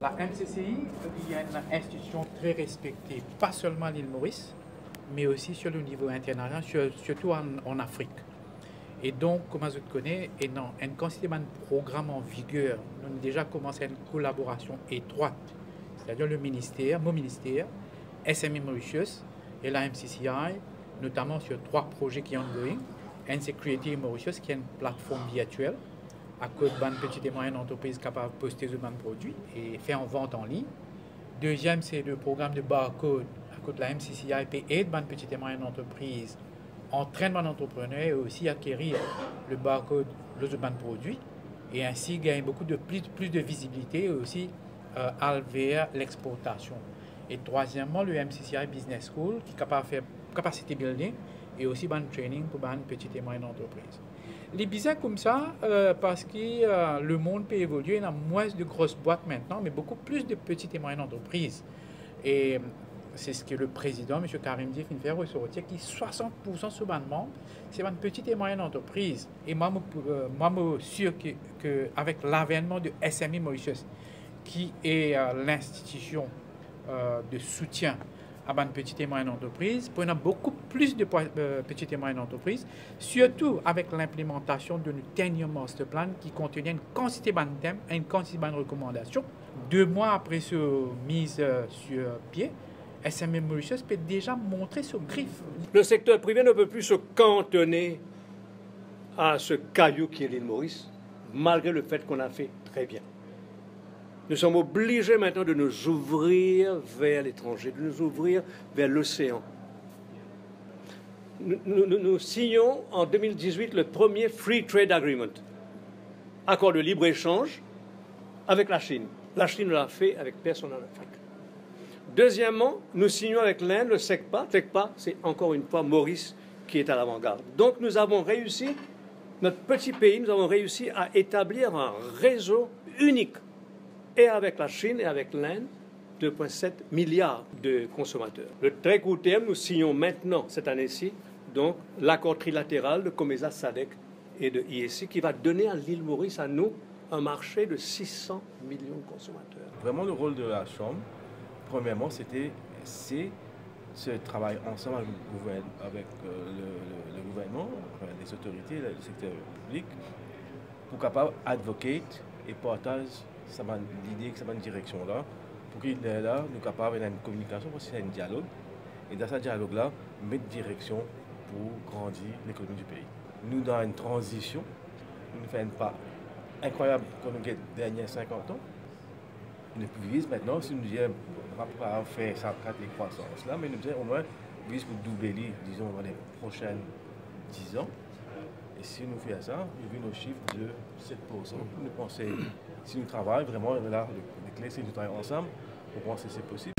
La MCCI est une institution très respectée, pas seulement à l'île Maurice, mais aussi sur le niveau international, surtout en Afrique. Et donc, comme vous connaissez, un considérable programme en vigueur. Nous avons déjà commencé une collaboration étroite, c'est-à-dire le ministère, mon ministère, SME Mauritius et la MCCI, notamment sur 3 projets qui sont ongoing. Un, c'est Creative Mauritius, qui est une plateforme virtuelle à cause de petites et moyennes entreprises capables de poster de bons produits et faire en vente en ligne. Deuxième, c'est le programme de barcode à cause de la MCCI et de petites et moyennes entreprises entraîne mon entrepreneur et aussi acquérir le barcode de bons produits et ainsi gagner plus de visibilité et aussi vers l'exportation. Et troisièmement, le MCCI Business School qui est capable de faire capacité building et aussi bon training pour les petites et moyennes entreprises. Les business comme ça, parce que le monde peut évoluer, il y a moins de grosses boîtes maintenant, mais beaucoup plus de petites et moyennes entreprises. Et c'est ce que le président, M. Karim Dié, fait ressortir, qui 60% sur les membres, c'est une petite et moyenne entreprise. Et moi, je suis sûr qu'avec l'avènement de SME Mauritius, qui est l'institution de soutien à une petite et moyenne entreprise, pour avoir beaucoup plus de petites et moyennes entreprises, surtout avec l'implémentation de notre dernier master plan qui contenait une quantité de thèmes et une quantité de recommandations. 2 mois après cette mise sur pied, SME Mauritius peut déjà montrer ce griffe. Le secteur privé ne peut plus se cantonner à ce caillou qui est l'île Maurice, malgré le fait qu'on a fait très bien. Nous sommes obligés maintenant de nous ouvrir vers l'étranger, de nous ouvrir vers l'océan. Nous signons en 2018 le premier Free Trade Agreement, accord de libre-échange avec la Chine. La Chine l'a fait avec personne en Afrique. Deuxièmement, nous signons avec l'Inde le SECPA. SECPA, c'est encore une fois Maurice qui est à l'avant-garde. Donc nous avons réussi, notre petit pays, nous avons réussi à établir un réseau unique. Et avec la Chine et avec l'Inde, 2,7 milliards de consommateurs. Le très court terme, nous signons maintenant, cette année-ci, donc l'accord trilatéral de COMESA, SADC et de IEC qui va donner à l'île Maurice, à nous, un marché de 600 millions de consommateurs. Vraiment, le rôle de la Chambre, premièrement, c'est ce travail ensemble avec le gouvernement, les autorités, le secteur public, pour capable advocate et partage l'idée que ça va une direction là, pour qu'il est là, nous capables d'avoir une communication, parce que c'est un dialogue, et dans ce dialogue-là, mettre direction pour grandir l'économie du pays. Nous, dans une transition, nous faisons un pas incroyable comme les derniers 50 ans. Nous visons maintenant, si nous disons, on ne va pas faire 104 les croissances là, mais nous disons au moins, nous visons pour doubler, disons, dans les prochaines 10 ans. Et si nous faisons ça, nous avons nos chiffres de 7%. Nous pensons, si nous travaillons vraiment, là, les clés, si nous travaillons ensemble, on pense que c'est possible.